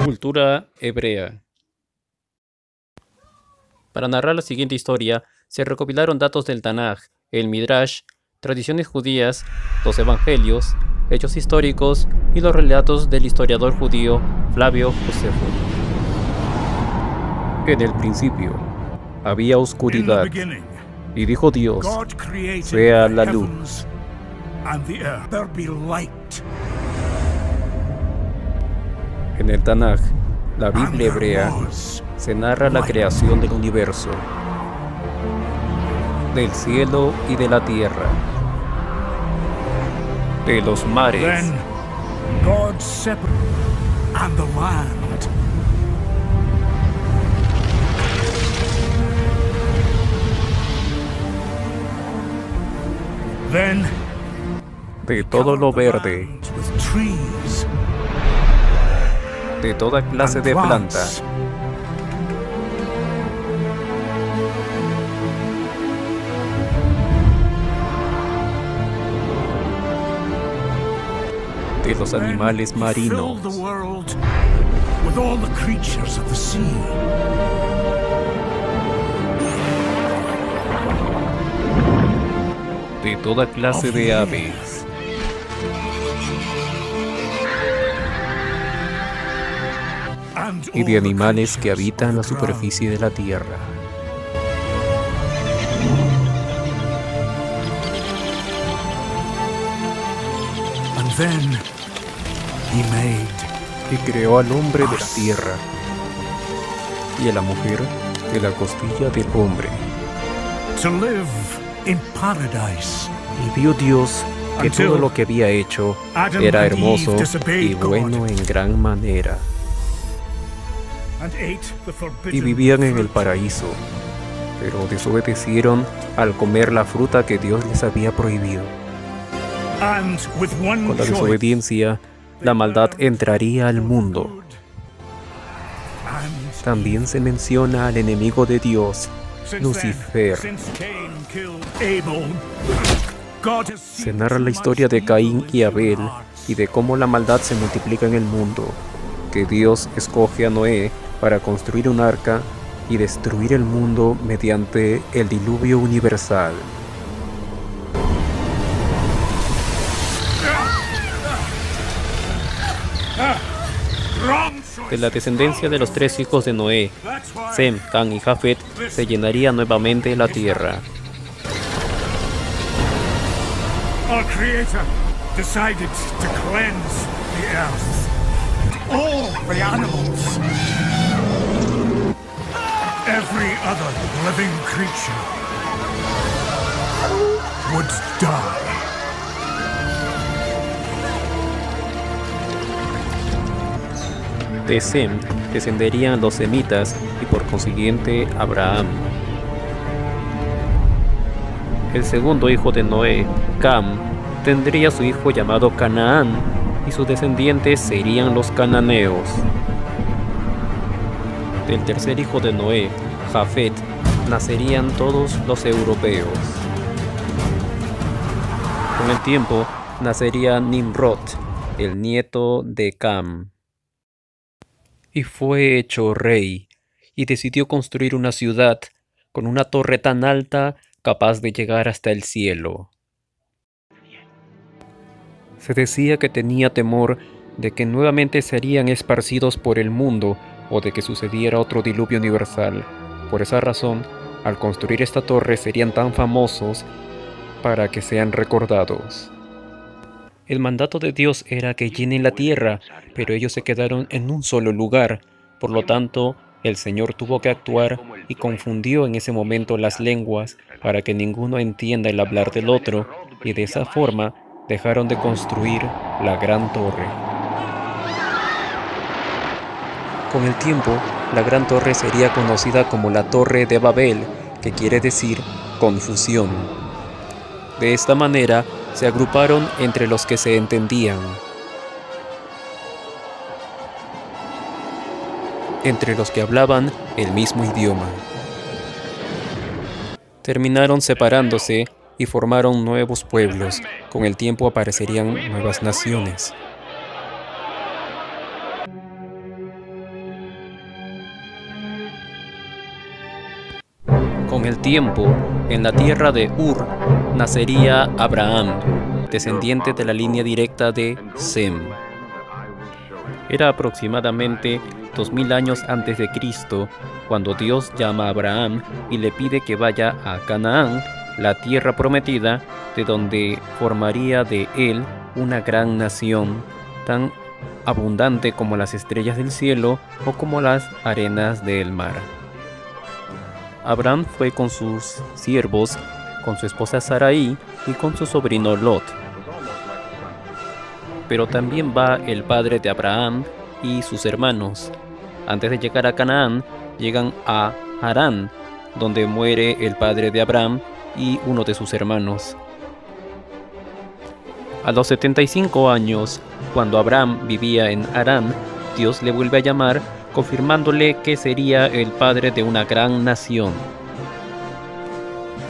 Cultura hebrea. Para narrar la siguiente historia, se recopilaron datos del Tanaj, el Midrash, tradiciones judías, los evangelios, hechos históricos y los relatos del historiador judío Flavio Josefo. En el principio había oscuridad, y dijo Dios: sea la luz. En el Tanaj, la Biblia hebrea, se narra la creación del universo, del cielo y de la tierra, de los mares, de todo lo verde, de toda clase de plantas, de los animales marinos, de toda clase de aves, y de animales que habitan la superficie de la tierra. Y creó al hombre de la tierra, y a la mujer de la costilla del hombre. Y vio Dios que todo lo que había hecho era hermoso y bueno en gran manera. Y vivían en el paraíso, pero desobedecieron al comer la fruta que Dios les había prohibido. Con la desobediencia, la maldad entraría al mundo. También se menciona al enemigo de Dios, Lucifer. Se narra la historia de Caín y Abel y de cómo la maldad se multiplica en el mundo, que Dios escoge a Noé para construir un arca y destruir el mundo mediante el diluvio universal. De la descendencia de los tres hijos de Noé, Sem, Cam y Jafet, se llenaría nuevamente la tierra. Our Creator decided to cleanse the earth. All the animals. Every other living creature would die. De Sem descenderían los semitas y por consiguiente Abraham. El segundo hijo de Noé, Cam, tendría su hijo llamado Canaán y sus descendientes serían los cananeos. Del tercer hijo de Noé, Jafet, nacerían todos los europeos. Con el tiempo nacería Nimrod, el nieto de Cam. Y fue hecho rey, y decidió construir una ciudad con una torre tan alta capaz de llegar hasta el cielo. Se decía que tenía temor de que nuevamente serían esparcidos por el mundo o de que sucediera otro diluvio universal. Por esa razón, al construir esta torre serían tan famosos para que sean recordados. El mandato de Dios era que llenen la tierra, pero ellos se quedaron en un solo lugar. Por lo tanto, el Señor tuvo que actuar y confundió en ese momento las lenguas para que ninguno entienda el hablar del otro, y de esa forma dejaron de construir la gran torre. Con el tiempo, la gran torre sería conocida como la Torre de Babel, que quiere decir confusión. De esta manera, se agruparon entre los que se entendían, entre los que hablaban el mismo idioma. Terminaron separándose y formaron nuevos pueblos. Con el tiempo aparecerían nuevas naciones. Con el tiempo, en la tierra de Ur, nacería Abraham, descendiente de la línea directa de Sem. Era aproximadamente 2000 años antes de Cristo, cuando Dios llama a Abraham y le pide que vaya a Canaán, la tierra prometida, de donde formaría de él una gran nación, tan abundante como las estrellas del cielo o como las arenas del mar. Abraham fue con sus siervos, con su esposa Sarai y con su sobrino Lot. Pero también va el padre de Abraham y sus hermanos. Antes de llegar a Canaán, llegan a Harán, donde muere el padre de Abraham y uno de sus hermanos. A los 75 años, cuando Abraham vivía en Harán, Dios le vuelve a llamar, confirmándole que sería el padre de una gran nación.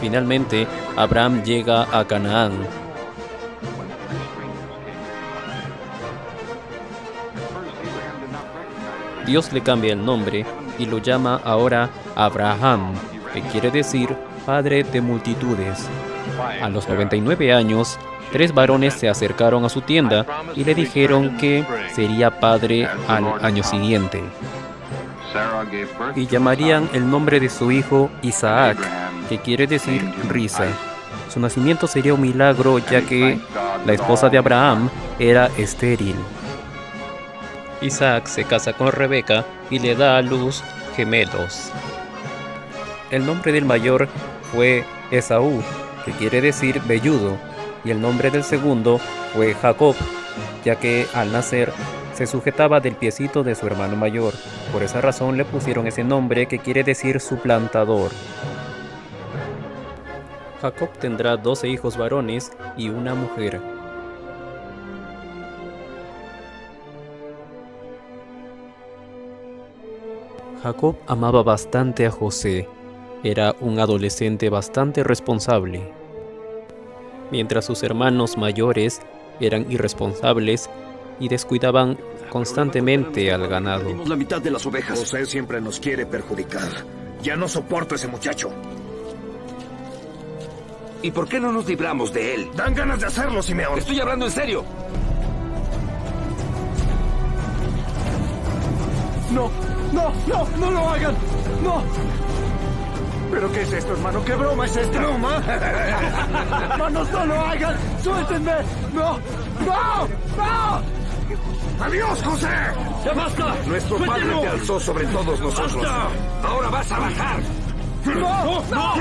Finalmente, Abraham llega a Canaán. Dios le cambia el nombre y lo llama ahora Abraham, que quiere decir padre de multitudes. A los 99 años, 3 varones se acercaron a su tienda y le dijeron que sería padre al año siguiente. Y llamarían el nombre de su hijo Isaac, que quiere decir risa. Su nacimiento sería un milagro, ya que la esposa de Abraham era estéril. Isaac se casa con Rebeca y le da a luz gemelos. El nombre del mayor fue Esaú, que quiere decir velludo, y el nombre del segundo fue Jacob, ya que al nacer se sujetaba del piecito de su hermano mayor. Por esa razón le pusieron ese nombre, que quiere decir suplantador. Jacob tendrá 12 hijos varones y una mujer. Jacob amaba bastante a José. Era un adolescente bastante responsable. Mientras sus hermanos mayores eran irresponsables y descuidaban constantemente al ganado. La mitad de las ovejas. José siempre nos quiere perjudicar. Ya no soporto a ese muchacho. ¿Y por qué no nos libramos de él? Dan ganas de hacerlo, Simeón. Estoy hablando en serio. No, no, no, no lo hagan. No. ¿Pero qué es esto, hermano? ¿Qué broma es esta? ¿Broma? Hermanos, no lo hagan. Suéltenme. No, no, no. ¡Adiós, José! ¡Ya basta! Nuestro padre te alzó sobre todos nosotros. ¡Basta! Ahora vas a bajar. No, no.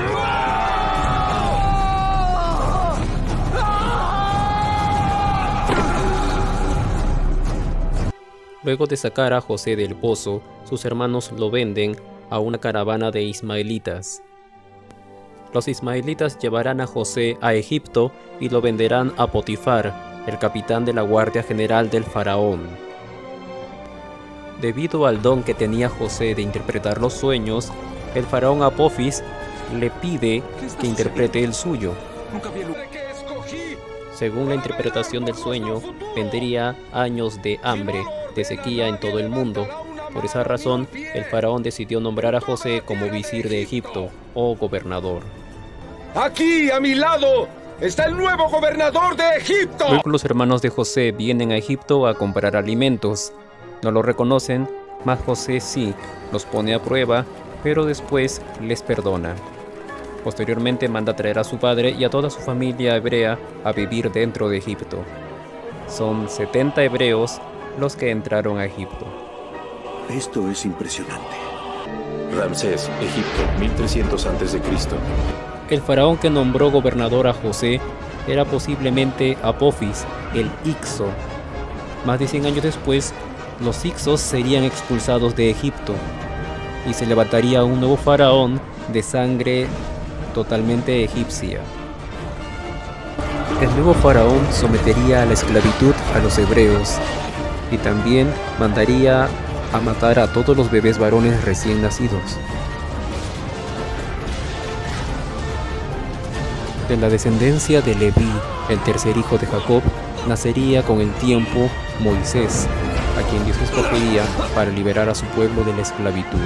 Luego de sacar a José del pozo, sus hermanos lo venden a una caravana de ismaelitas. Los ismaelitas llevarán a José a Egipto y lo venderán a Potifar, el capitán de la guardia general del faraón. Debido al don que tenía José de interpretar los sueños, el faraón Apophis le pide que interprete el suyo. Según la interpretación del sueño, vendría años de hambre, de sequía en todo el mundo. Por esa razón, el faraón decidió nombrar a José como visir de Egipto, o gobernador. ¡Aquí, a mi lado, está el nuevo gobernador de Egipto! Luego los hermanos de José vienen a Egipto a comprar alimentos. No lo reconocen, mas José sí, los pone a prueba, pero después les perdona. Posteriormente manda traer a su padre y a toda su familia hebrea a vivir dentro de Egipto. Son 70 hebreos los que entraron a Egipto. Esto es impresionante. Ramsés, Egipto, 1300 a.C. El faraón que nombró gobernador a José era posiblemente Apophis, el Hicso. Más de 100 años después, los Hicsos serían expulsados de Egipto y se levantaría un nuevo faraón de sangre totalmente egipcia. El nuevo faraón sometería a la esclavitud a los hebreos y también mandaría a matar a todos los bebés varones recién nacidos. De la descendencia de Leví, el tercer hijo de Jacob, nacería con el tiempo Moisés, a quien Dios escogería para liberar a su pueblo de la esclavitud.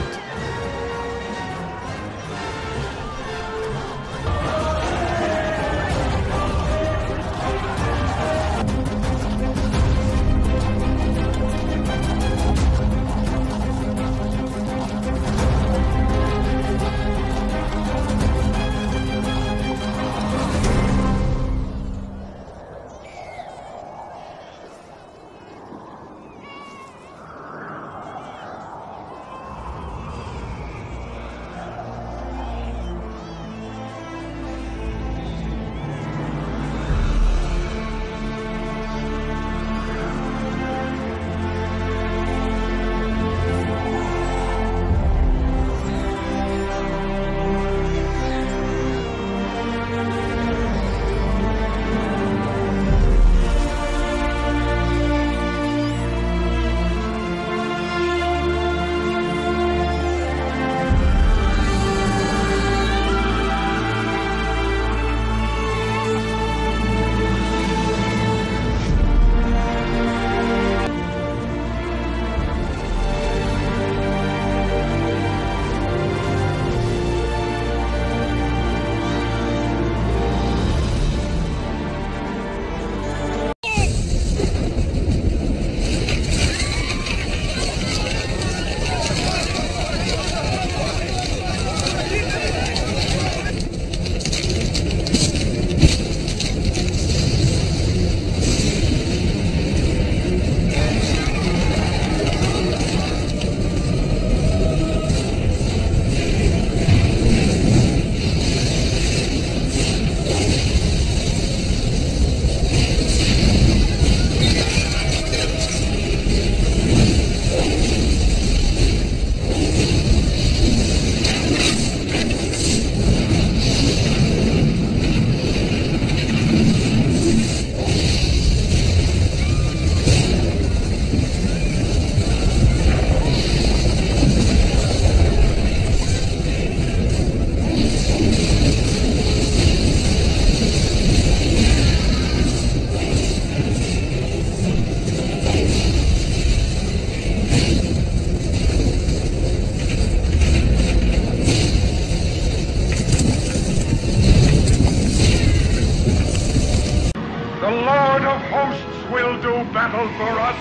will do battle for us.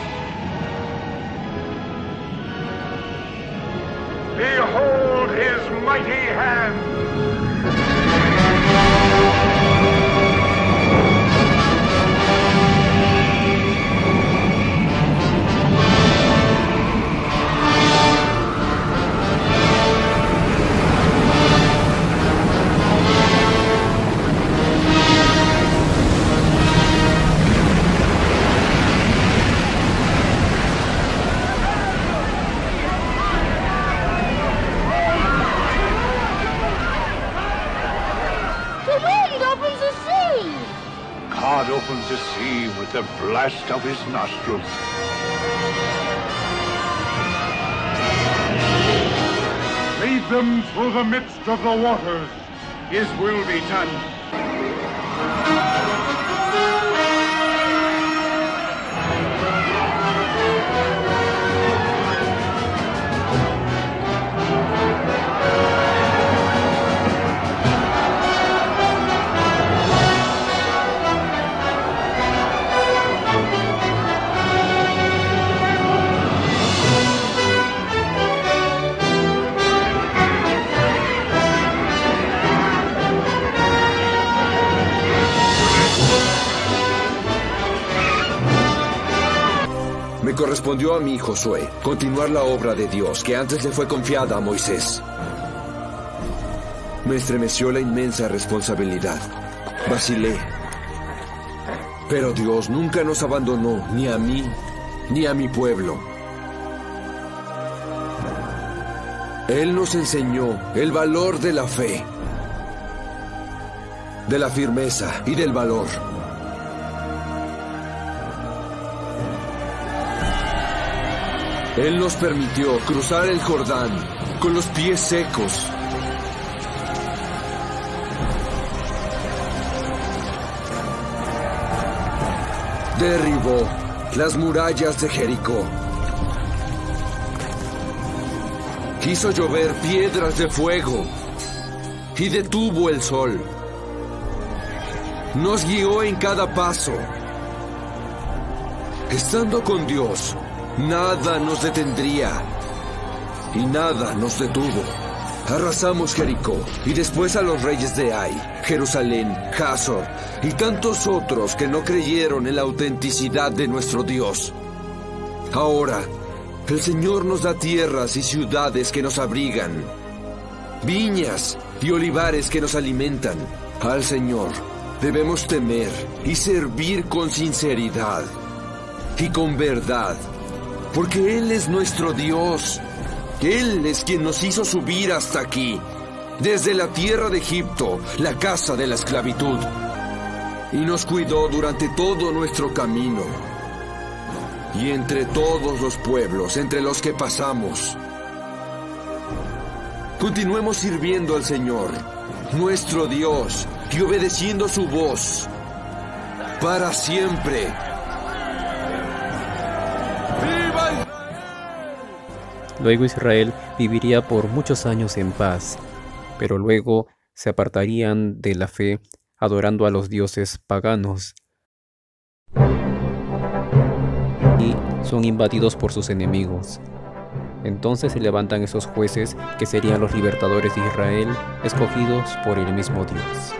Behold his mighty hand. God opens the sea with the blast of his nostrils. Lead them through the midst of the waters. His will be done. correspondió a mí, Josué, continuar la obra de Dios que antes le fue confiada a Moisés. Me estremeció la inmensa responsabilidad. Vacilé. Pero Dios nunca nos abandonó, ni a mí, ni a mi pueblo. Él nos enseñó el valor de la fe, de la firmeza y del valor. Él nos permitió cruzar el Jordán con los pies secos. Derribó las murallas de Jericó. Hizo llover piedras de fuego y detuvo el sol. Nos guió en cada paso. Estando con Dios, nada nos detendría y nada nos detuvo. Arrasamos Jericó y después a los reyes de Ai, Jerusalén, Hazor y tantos otros que no creyeron en la autenticidad de nuestro Dios. Ahora, el Señor nos da tierras y ciudades que nos abrigan, viñas y olivares que nos alimentan. Al Señor debemos temer y servir con sinceridad y con verdad, porque Él es nuestro Dios. Él es quien nos hizo subir hasta aquí, desde la tierra de Egipto, la casa de la esclavitud, y nos cuidó durante todo nuestro camino. Y entre todos los pueblos entre los que pasamos, continuemos sirviendo al Señor, nuestro Dios, y obedeciendo su voz, para siempre. ¡Viva! Luego Israel viviría por muchos años en paz, pero luego se apartarían de la fe, adorando a los dioses paganos, y son invadidos por sus enemigos. Entonces se levantan esos jueces que serían los libertadores de Israel, escogidos por el mismo Dios.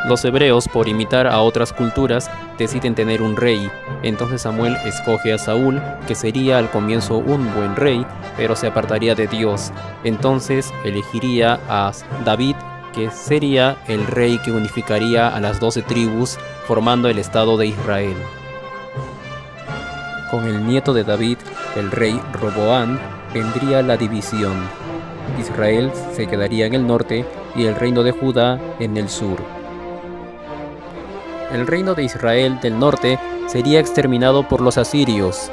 Los hebreos, por imitar a otras culturas, deciden tener un rey. Entonces Samuel escoge a Saúl, que sería al comienzo un buen rey, pero se apartaría de Dios. Entonces elegiría a David, que sería el rey que unificaría a las 12 tribus, formando el Estado de Israel. Con el nieto de David, el rey Roboam, vendría la división. Israel se quedaría en el norte y el reino de Judá en el sur. El reino de Israel del norte sería exterminado por los asirios.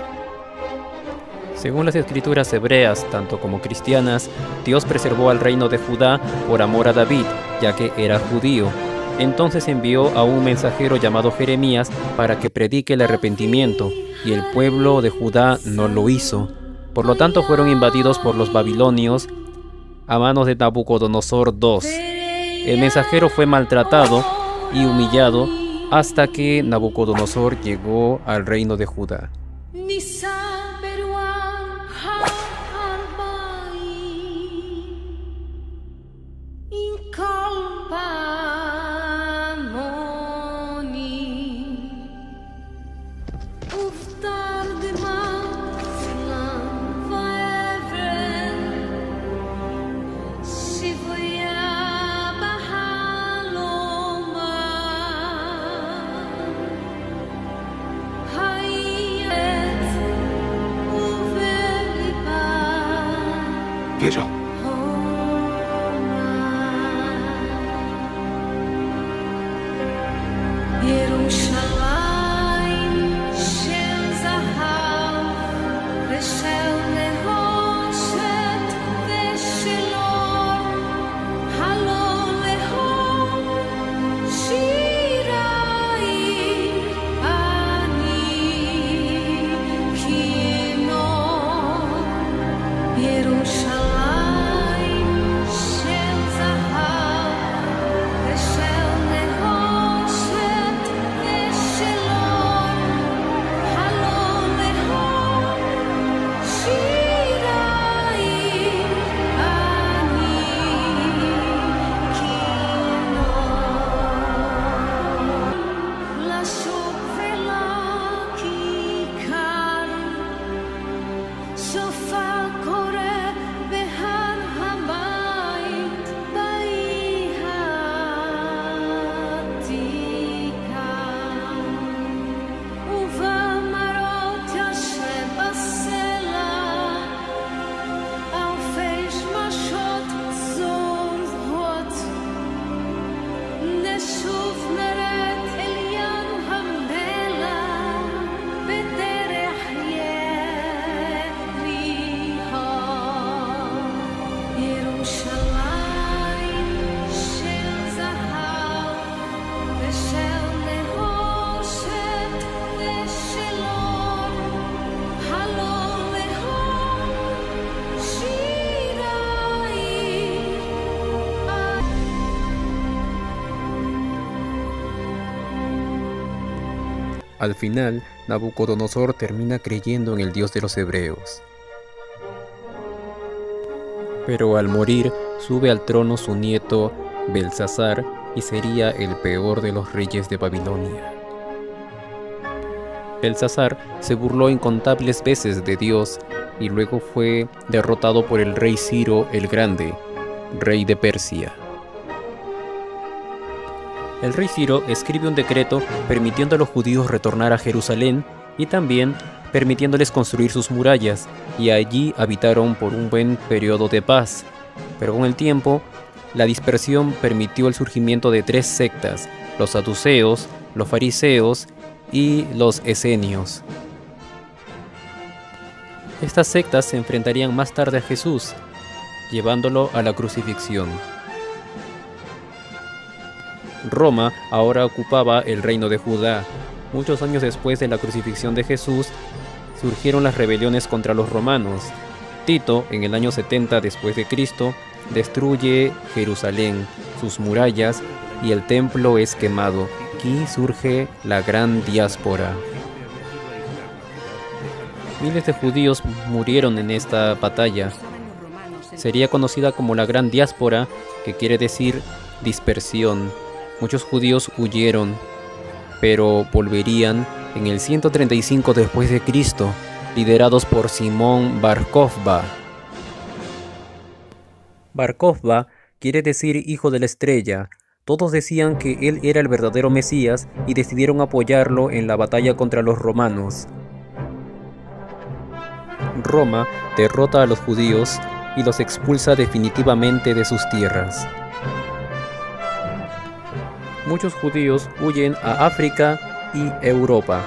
Según las escrituras hebreas, tanto como cristianas, Dios preservó al reino de Judá por amor a David, ya que era judío. Entonces envió a un mensajero llamado Jeremías para que predique el arrepentimiento, y el pueblo de Judá no lo hizo. Por lo tanto fueron invadidos por los babilonios a manos de Nabucodonosor II. El mensajero fue maltratado y humillado hasta que Nabucodonosor llegó al reino de Judá. Pero Al final, Nabucodonosor termina creyendo en el Dios de los hebreos. Pero al morir, sube al trono su nieto Belsasar y sería el peor de los reyes de Babilonia. Belsasar se burló incontables veces de Dios y luego fue derrotado por el rey Ciro el Grande, rey de Persia. El rey Ciro escribe un decreto permitiendo a los judíos retornar a Jerusalén y también permitiéndoles construir sus murallas, y allí habitaron por un buen periodo de paz. Pero con el tiempo, la dispersión permitió el surgimiento de tres sectas: los saduceos, los fariseos y los esenios. Estas sectas se enfrentarían más tarde a Jesús, llevándolo a la crucifixión. Roma ahora ocupaba el reino de Judá. Muchos años después de la crucifixión de Jesús, surgieron las rebeliones contra los romanos. Tito, en el año 70 después de Cristo, destruye Jerusalén, sus murallas, y el templo es quemado. Aquí surge la gran diáspora. Miles de judíos murieron en esta batalla. Sería conocida como la gran diáspora, que quiere decir dispersión. Muchos judíos huyeron, pero volverían en el 135 después de Cristo, liderados por Simón Bar Kokhba. Bar Kokhba quiere decir hijo de la estrella. Todos decían que él era el verdadero Mesías y decidieron apoyarlo en la batalla contra los romanos. Roma derrota a los judíos y los expulsa definitivamente de sus tierras. Muchos judíos huyen a África y Europa.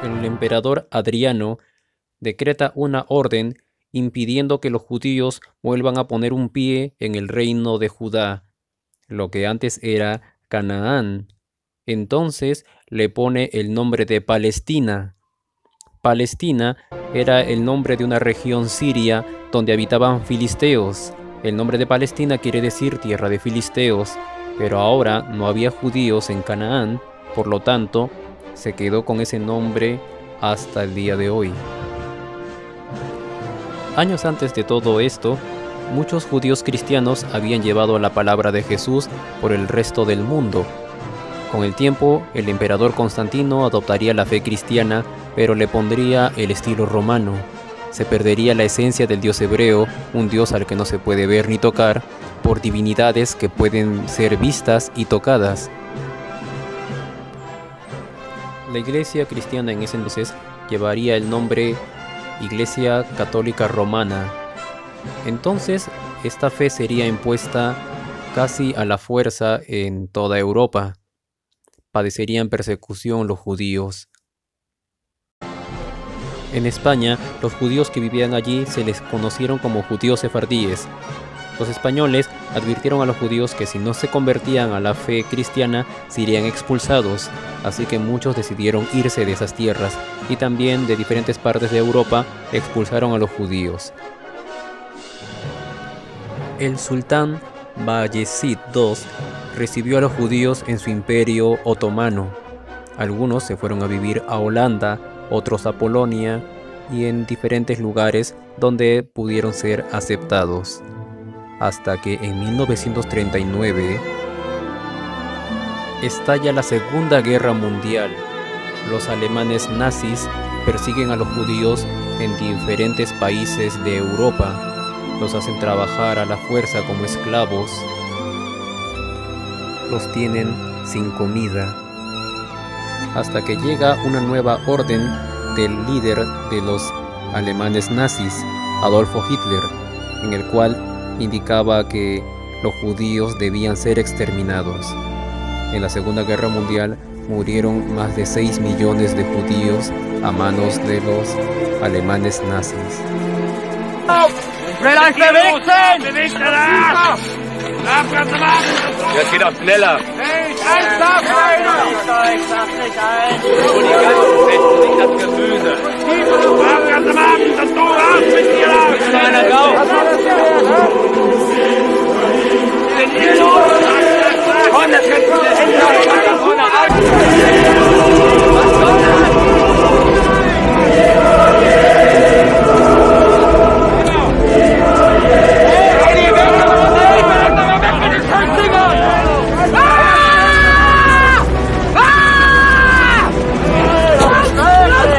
El emperador Adriano decreta una orden impidiendo que los judíos vuelvan a poner un pie en el reino de Judá, lo que antes era Canaán. Entonces le pone el nombre de Palestina. Palestina era el nombre de una región siria donde habitaban filisteos. El nombre de Palestina quiere decir tierra de filisteos. Pero ahora no había judíos en Canaán, por lo tanto, se quedó con ese nombre hasta el día de hoy. Años antes de todo esto, muchos judíos cristianos habían llevado la palabra de Jesús por el resto del mundo. Con el tiempo, el emperador Constantino adoptaría la fe cristiana, pero le pondría el estilo romano. Se perdería la esencia del Dios hebreo, un Dios al que no se puede ver ni tocar, por divinidades que pueden ser vistas y tocadas. La iglesia cristiana en ese entonces llevaría el nombre Iglesia Católica Romana. Entonces, esta fe sería impuesta casi a la fuerza en toda Europa. Padecerían persecución los judíos. En España, los judíos que vivían allí se les conocieron como judíos sefardíes. Los españoles advirtieron a los judíos que si no se convertían a la fe cristiana, serían expulsados, así que muchos decidieron irse de esas tierras, y también de diferentes partes de Europa expulsaron a los judíos. El sultán Bayezid II recibió a los judíos en su imperio otomano. Algunos se fueron a vivir a Holanda, otros a Polonia y en diferentes lugares donde pudieron ser aceptados. Hasta que en 1939 estalla la Segunda Guerra Mundial. Los alemanes nazis persiguen a los judíos en diferentes países de Europa. Los hacen trabajar a la fuerza como esclavos. Los tienen sin comida. Hasta que llega una nueva orden del líder de los alemanes nazis, Adolfo Hitler, en el cual indicaba que los judíos debían ser exterminados. En la Segunda Guerra Mundial murieron más de 6 millones de judíos a manos de los alemanes nazis. Jetzt geht das schneller. Und die ganzen setzen sich das Gemüse. Ist da einer drauf? Sind hier los? Komm, das könnt ihr hinter da vorne ab. Was soll das?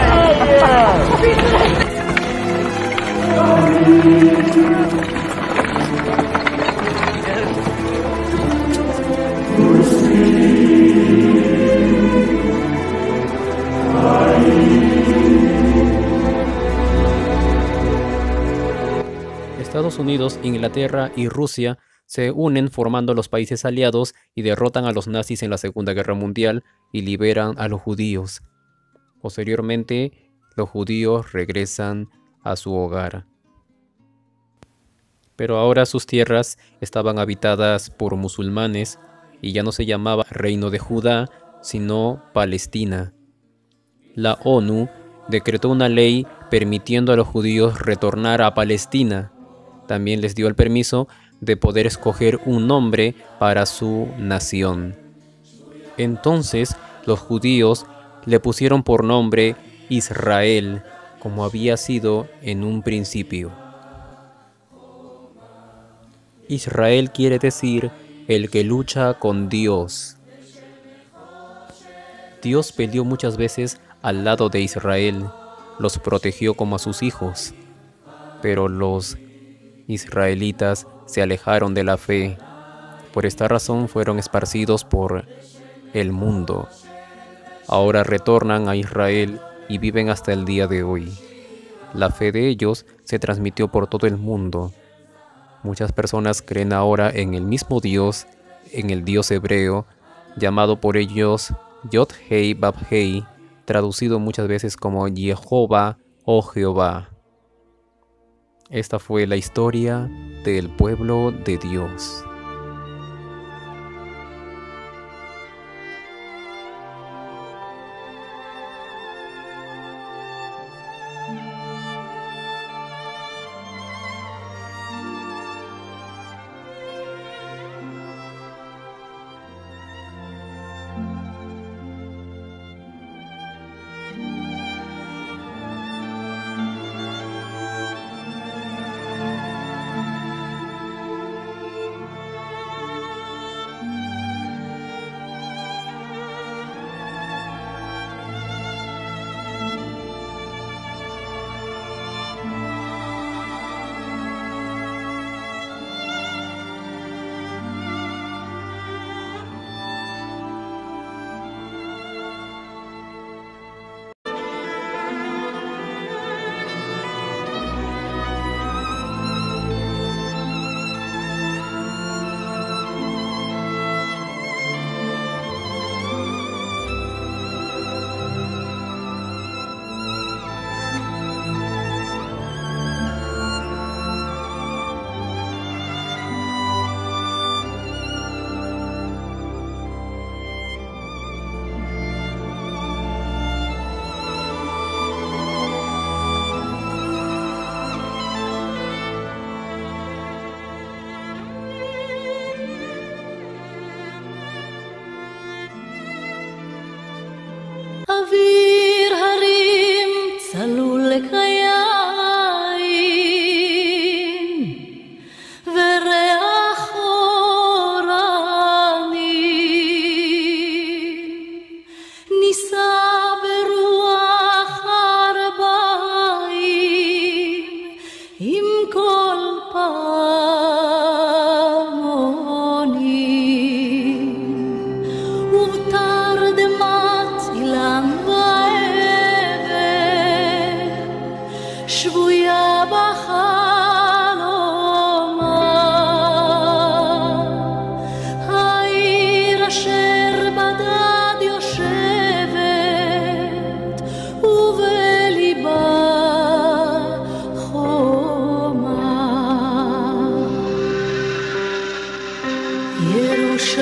Estados Unidos, Inglaterra y Rusia se unen formando los países aliados y derrotan a los nazis en la Segunda Guerra Mundial y liberan a los judíos. Posteriormente, los judíos regresan a su hogar. Pero ahora sus tierras estaban habitadas por musulmanes y ya no se llamaba Reino de Judá, sino Palestina. La ONU decretó una ley permitiendo a los judíos retornar a Palestina. También les dio el permiso de poder escoger un nombre para su nación. Entonces, los judíos le pusieron por nombre Israel, como había sido en un principio. Israel quiere decir el que lucha con Dios. Dios peleó muchas veces al lado de Israel, los protegió como a sus hijos, pero los israelitas se alejaron de la fe. Por esta razón fueron esparcidos por el mundo. Ahora retornan a Israel y viven hasta el día de hoy. La fe de ellos se transmitió por todo el mundo. Muchas personas creen ahora en el mismo Dios, en el Dios hebreo, llamado por ellos Yod-Hei Bab-Hei, traducido muchas veces como Jehová o Jehová. Esta fue la historia del pueblo de Dios.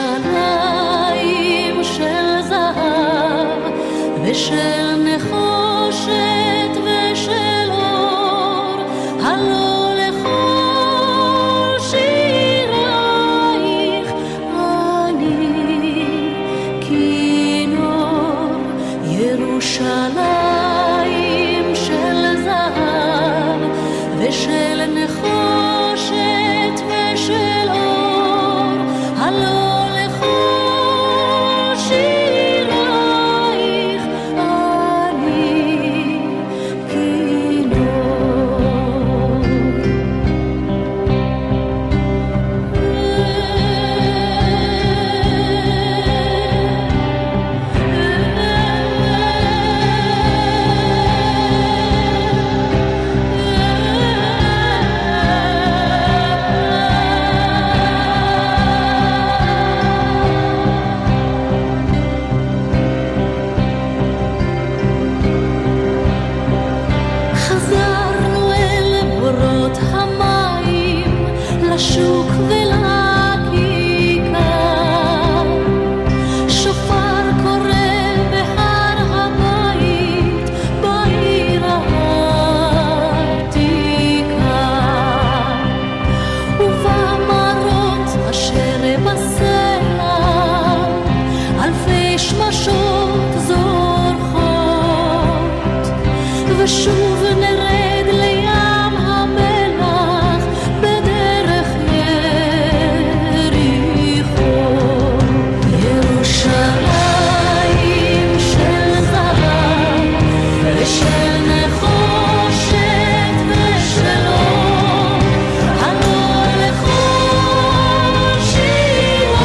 ירושלים של זהב ושל נחושת ושל אור, הלא לכל שירייך אני כינור. ירושלים של זהב ושל נחושת ושל אור, הלא לכל שירייך אני כינור. חזרנו אל בורות המים, לשוק ולכיכר, שופר קורא בהר הבית, בעיר העתיקה, ובמרות אשר בסלע, אלפי שמשות זורחות, ושוב נרד לים המלח בדרך יריחו. ירושלים של זהב ושל נחושת ושל אור, הלא לכל שירייך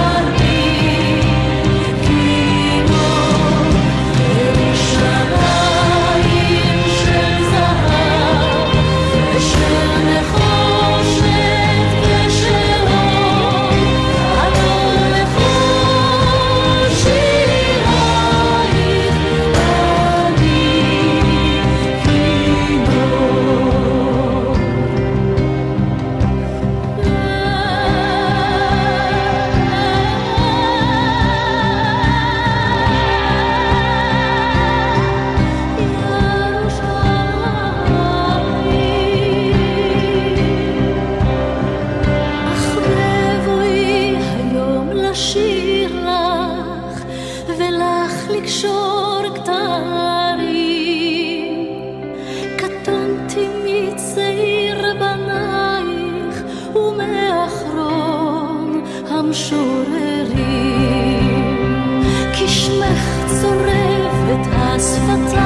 אני כינור. ירושלים של זהב ושל נחושת ושל אור, הלא לכל שירייך אני אך בבואי היום לשיר לך ולך לקשור כתרים, קטונתי מצעיר בנייך ומאחרון המשוררים, כי שמך צורב את השפתיים